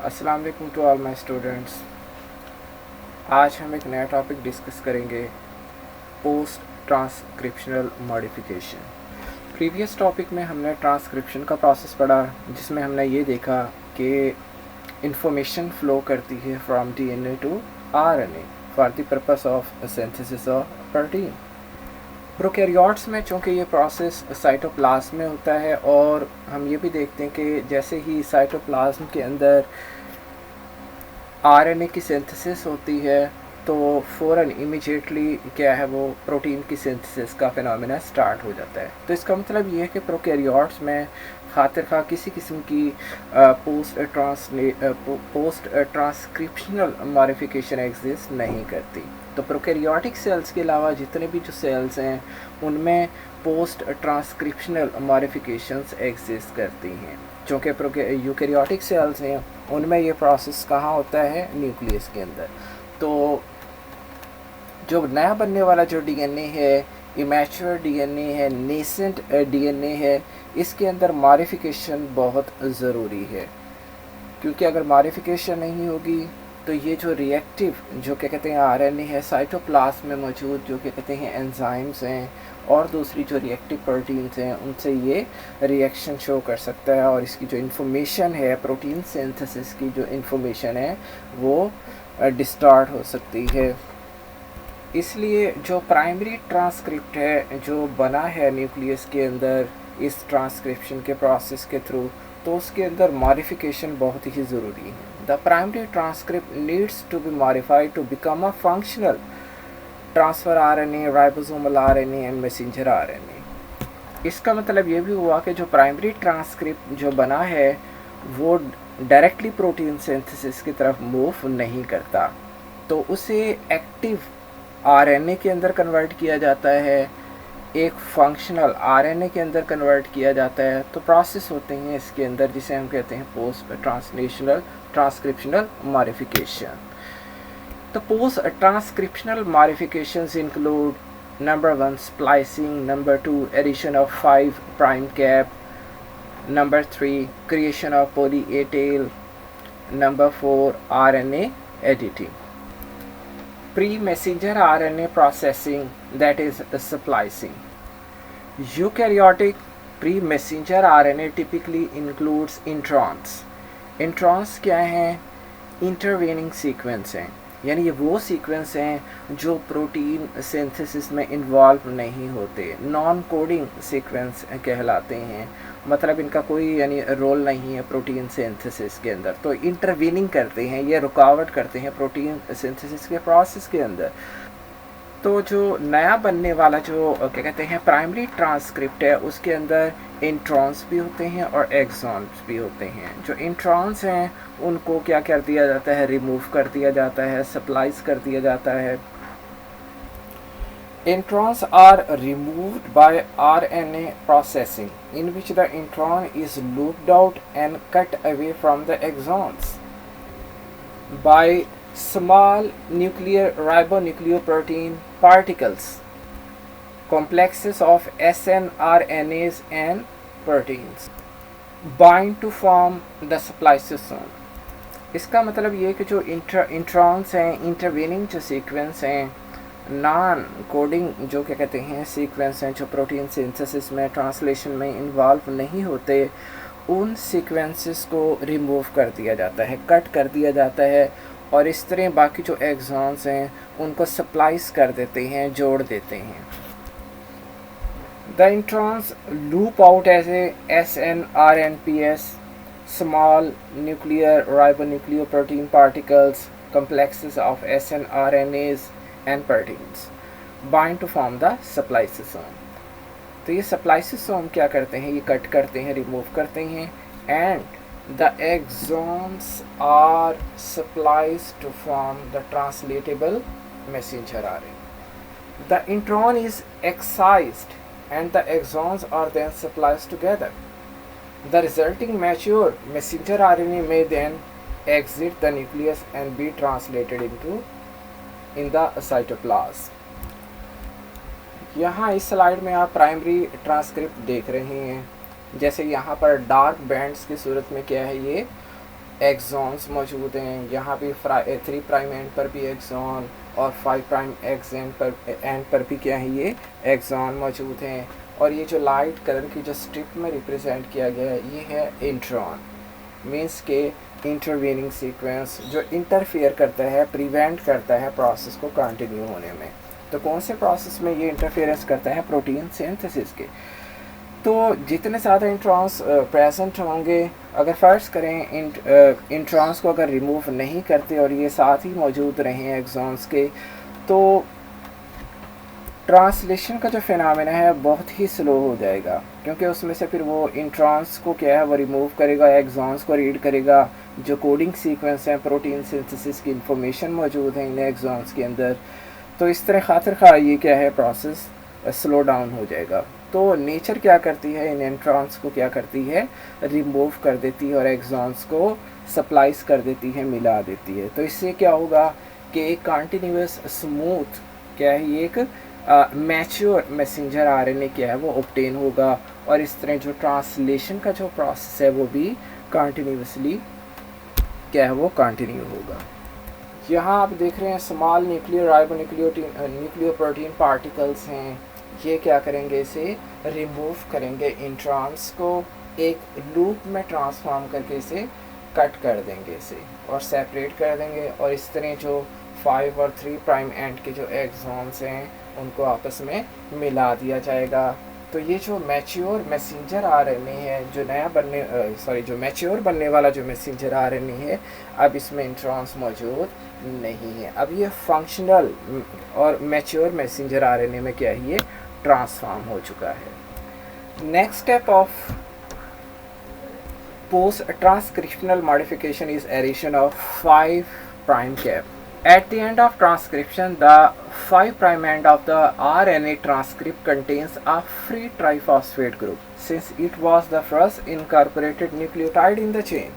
अस्सलाम वालेकुम to all my students. आज हम एक नया टॉपिक डिस्कस करेंगे, post transcriptional modification. Previous topic में हमने ट्रांसक्रिप्शन का प्रोसेस पढ़ा, जिसमें हमने ये देखा कि इंफॉर्मेशन फ़्लो करती है from DNA to RNA for the purpose of synthesis of protein. Prokaryotes में चूँकि ये प्रोसेस साइटोप्लाज्म में होता है, और हम ये भी देखते हैं कि जैसे ही साइटोप्लाज्म के अंदर आरएनए की सिंथेसिस होती है तो फ़ौरन इमीडिएटली क्या है, वो प्रोटीन की सिंथेसिस का फिनोमेना स्टार्ट हो जाता है। तो इसका मतलब ये है कि प्रोकैरियोट्स में खातिर खा किसी किस्म की पोस्ट ट्रांसक्रिप्शनल मॉडिफिकेशन एग्जिस्ट नहीं करती। तो प्रोकैरियोटिक सेल्स के अलावा जितने भी जो सेल्स हैं उनमें पोस्ट ट्रांसक्रिप्शनल मॉडिफिकेशंस एग्जिस्ट करती हैं। चूँकि यूकैरियोटिक सेल्स हैं उनमें ये प्रोसेस कहाँ होता है, न्यूक्लियस के अंदर। तो जो नया बनने वाला जो डीएनए है, इमैच्योर डीएनए है, नेसेंट डीएनए है, इसके अंदर मॉडिफिकेशन बहुत ज़रूरी है, क्योंकि अगर मॉडिफिकेशन नहीं होगी तो ये जो रिएक्टिव जो क्या कहते हैं आरएनए है साइटोप्लाज्म में मौजूद, जो क्या कहते हैं एंजाइम्स हैं और दूसरी जो रिएक्टिव प्रोटीन्स हैं, उनसे ये रिएक्शन शो कर सकता है, और इसकी जो इन्फॉर्मेशन है, प्रोटीन सिंथेसिस की जो इन्फॉर्मेशन है, वो डिस्टॉर्ट हो सकती है। इसलिए जो प्राइमरी ट्रांसक्रिप्ट है जो बना है न्यूक्लियस के अंदर इस ट्रांसक्रिप्शन के प्रोसेस के थ्रू, तो उसके अंदर मॉडिफिकेशन बहुत ही ज़रूरी है। The primary transcript needs to be modified to become a functional transfer RNA, ribosomal RNA and messenger RNA. इसका मतलब ये भी हुआ कि जो प्राइमरी ट्रांसक्रिप्ट जो बना है वो डायरेक्टली प्रोटीन सिंथेसिस की तरफ मूव नहीं करता, तो उसे एक्टिव आरएनए के अंदर कन्वर्ट किया जाता है, एक फंक्शनल आरएनए के अंदर कन्वर्ट किया जाता है। तो प्रोसेस होते हैं इसके अंदर जिसे हम कहते हैं पोस्ट ट्रांसलेशनल ट्रांसक्रिप्शनल मॉडिफिकेशन। तो post transcriptional modifications include number 1 splicing, number 2 addition of 5 prime cap, number 3 creation of poly A tail, number 4 RNA editing. Pre-messenger RNA processing, that is splicing. Eukaryotic pre-messenger RNA typically includes introns. Introns क्या हैं? Intervening sequence हैं, यानी ये वो sequence हैं जो protein synthesis में involve नहीं होते, नॉन कोडिंग सीक्वेंस कहलाते हैं। मतलब इनका कोई यानी रोल नहीं है प्रोटीन सिंथेसिस के अंदर, तो इंटरवीनिंग करते हैं, ये रुकावट करते हैं प्रोटीन सिंथेसिस के प्रोसेस के अंदर। तो जो नया बनने वाला जो क्या कहते हैं प्राइमरी ट्रांसक्रिप्ट है, उसके अंदर इंट्रॉन्स भी होते हैं और एक्सॉन्स भी होते हैं। जो इंट्रॉन्स हैं उनको क्या कर दिया जाता है, रिमूव कर दिया जाता है, सप्लाइज कर दिया जाता है। Introns are removed by RNA processing, in which the intron is looped out and cut away from the exons by small nuclear ribonucleoprotein particles, complexes of snRNAs and proteins, bind to form the spliceosome. इसका मतलब ये कि जो introns हैं, intervening जो sequence हैं, non coding जो क्या कहते हैं सीक्वेंस हैं, जो प्रोटीन सिंथेसिस में ट्रांसलेशन में इन्वॉल्व नहीं होते, उन सीक्वेंसेस को रिमूव कर दिया जाता है, कट कर दिया जाता है, और इस तरह बाकी जो एक्सॉन्स हैं उनको सप्लाइज कर देते हैं, जोड़ देते हैं। The introns loop out as a SNRNPS, small nuclear ribonucleoprotein particles, complexes of snRNAs and proteins, bind to form the spliceosome. तो ये spliceosome क्या करते हैं, ये कट करते हैं, रिमूव करते हैं, and the exons are spliced to form the translatable messenger RNA. The intron is excised and the exons are then spliced together. The resulting mature messenger RNA may then exit the nucleus and be translated in the cytoplasm. यहाँ इस slide में आप primary transcript देख रहे हैं। जैसे यहाँ पर डार्क बैंड्स की सूरत में क्या है, ये एक्सॉन्स मौजूद हैं, यहाँ भी 3 प्राइम एंड पर भी एक्सॉन और 5 प्राइम एक्स एंड पर भी क्या है ये एक्सॉन मौजूद हैं। और ये जो लाइट कलर की जो स्ट्रिप में रिप्रेजेंट किया गया है ये है इंट्रॉन, मीन्स के इंटरवीनिंग सीक्वेंस जो इंटरफेयर करता है, प्रिवेंट करता है प्रोसेस को कंटिन्यू होने में। तो कौन से प्रोसेस में ये इंटरफेरेंस करता है? प्रोटीन सिंथेसिस के। तो जितने ज़्यादा इंट्रॉन्स प्रेजेंट होंगे, अगर फ़र्ज़ करें इंट्रॉन्स को अगर रिमूव नहीं करते और ये साथ ही मौजूद रहें एक्सॉन्स के, तो ट्रांसलेशन का जो फिनोमेना है बहुत ही स्लो हो जाएगा, क्योंकि उसमें से फिर वो इंट्रॉन्स को क्या है वो रिमूव करेगा, एक्सॉन्स को रीड करेगा। जो कोडिंग सीक्वेंस हैं, प्रोटीन सिंथेसिस की इंफॉर्मेशन मौजूद है इन एक्सॉन्स के अंदर, तो इस तरह खातिर खा ये क्या है प्रोसेस स्लो डाउन हो जाएगा। तो नेचर क्या करती है, इन इंट्रॉन्स को क्या करती है, रिमूव कर देती है और एक्सॉन्स को सप्लाइज कर देती है, मिला देती है। तो इससे क्या होगा कि एक कंटिन्यूस स्मूथ क्या है, ये एक मैच्योर मैसेंजर आरएनए क्या है वो ऑब्टेन होगा, और इस तरह जो ट्रांसलेशन का जो प्रोसेस है वो भी कंटिन्यूसली क्या है वो कंटिन्यू होगा। यहाँ आप देख रहे हैं स्मॉल न्यूक्लियर न्यूक्लियोप्रोटीन पार्टिकल्स हैं, ये क्या करेंगे, इसे रिमूव करेंगे, इंट्रॉन्स को एक लूप में ट्रांसफॉर्म करके इसे कट कर देंगे इसे और सेपरेट कर देंगे, और इस तरह जो 5 और 3 प्राइम एंड के जो एक्सॉन्स हैं उनको आपस में मिला दिया जाएगा। तो ये जो मैच्योर मैसेंजर आरएनए है, जो जो मैच्योर बनने वाला जो मैसेंजर आरएनए है, अब इसमें इंट्रॉन्स मौजूद नहीं है। अब ये फंक्शनल और मैच्योर मैसेंजर आरएनए में क्या है, ये ट्रांसफॉर्म हो चुका है। Next step of post transcriptional modification is addition of 5 prime cap. At the end of transcription, the 5 prime end of the RNA transcript contains a free triphosphate group, since it was the first incorporated nucleotide in the chain.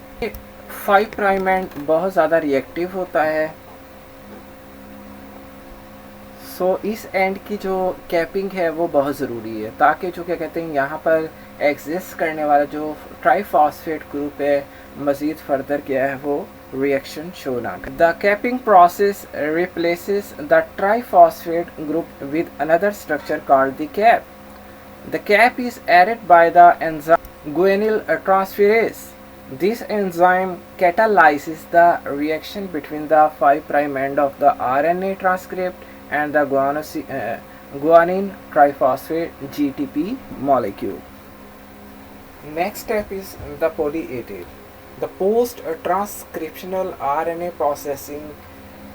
5 prime end बहुत ज़्यादा reactive होता है, इस and की जो capping है वो बहुत ज़रूरी है, ताकि जो क्या कहते हैं यहाँ पर एग्जिस्ट करने वाला जो ट्राइफॉस्फेट ग्रुप है मज़ीद फर्दर क्या है वो reaction शो ना करे। The capping process replaces the triphosphate group with another structure called the cap. The cap is added by the enzyme guanyl transferase. This enzyme catalyzes the reaction between the 5 prime end of the RNA transcript and the guanine triphosphate GTP molecule. Next step is the poly-A tail. The post-transcriptional RNA processing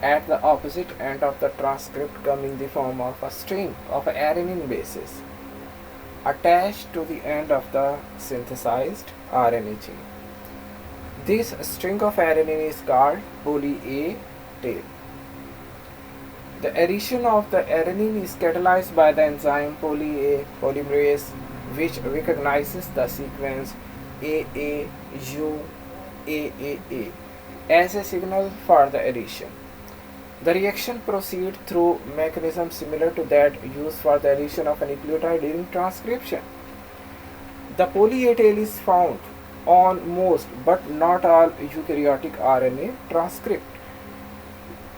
at the opposite end of the transcript come in the form of a string of adenine bases attached to the end of the synthesized RNA chain. This string of adenine is called poly-A tail. The addition of the adenine is catalyzed by the enzyme poly-A polymerase, which recognizes the sequence AAU AAA as a signal for the addition. The reaction proceeds through mechanism similar to that used for the addition of a nucleotide during transcription. The poly-A tail is found on most but not all eukaryotic RNA transcript.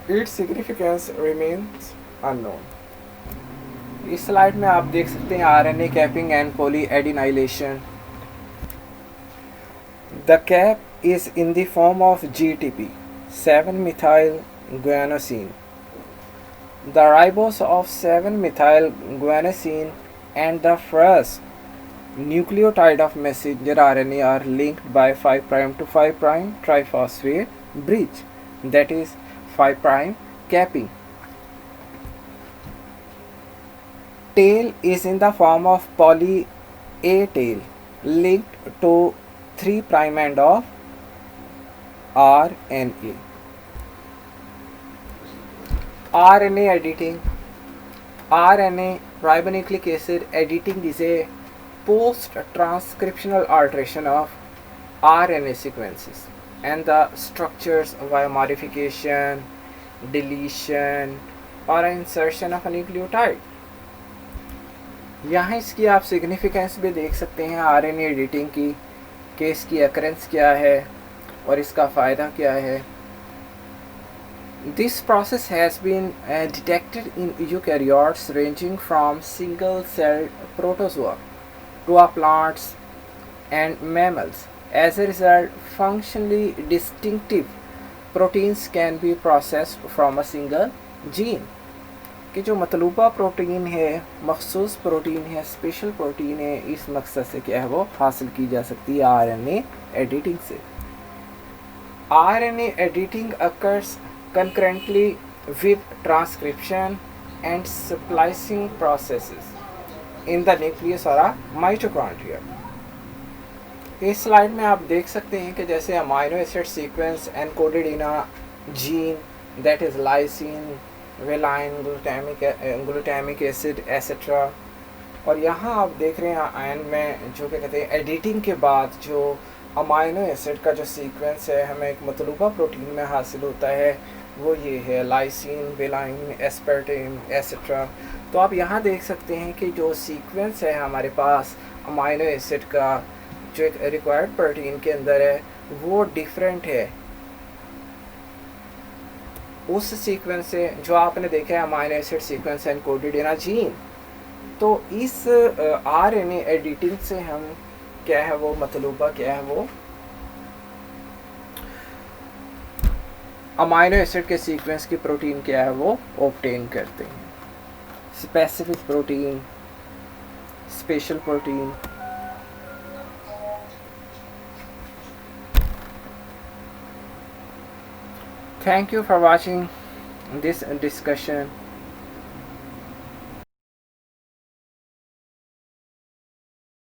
Its significance remains unknown. इस slide में आप देख सकते हैं RNA capping and polyadenylation. The cap is in the form of GTP, 7-methyl-guanosine. The ribose of 7-methyl-guanosine and the first nucleotide of messenger RNA are linked by 5 prime to 5 prime triphosphate bridge, that is 5 prime capping. Tail is in the form of poly-A tail linked to 3 prime end of RNA. RNA editing. RNA ribonucleic acid editing is a post-transcriptional alteration of RNA sequences and the structures via modification, deletion or insertion of a nucleotide. यहाँ इसकी आप significance भी देख सकते हैं RNA editing की, कि इसकी अकरेंस क्या है और इसका फ़ायदा क्या है? This process has been detected in eukaryotes ranging from single-celled protozoa to plants and mammals. As a result, functionally distinctive proteins can be processed from a single gene. कि जो मतलूबा प्रोटीन है, मखसूस प्रोटीन है, स्पेशल प्रोटीन है, इस मकसद से क्या है वो हासिल की जा सकती है आरएनए एडिटिंग से। RNA editing occurs concurrently with transcription and splicing processes in the nucleus or a mitochondria. इस स्लाइड में आप देख सकते हैं कि जैसे amino acid sequence encoded in a gene that is lysine, valine, glutamic acid etcetera. और यहाँ आप देख रहे हैं आयन में जो क्या कहते हैं एडिटिंग के बाद जो अमाइनो एसिड का जो सीक्वेंस है हमें एक मतलूबा प्रोटीन में हासिल होता है, वो ये है लाइसिन, वेलाइन, एस्पर्टेम एसेट्रा। तो आप यहाँ देख सकते हैं कि जो सीक्वेंस है हमारे पास अमाइनो एसिड का जो एक रिक्वायर्ड प्रोटीन के अंदर है वो डिफरेंट है उस सीक्वेंस से जो आपने देखा है amino acid sequence encoded in a gene. तो इस आरएनए एडिटिंग से हम क्या है वो मतलूबा क्या है वो अमाइनो एसिड के सीक्वेंस की प्रोटीन क्या है वो ऑब्टेन करते हैं। Specific protein, special protein. Thank you for watching this discussion.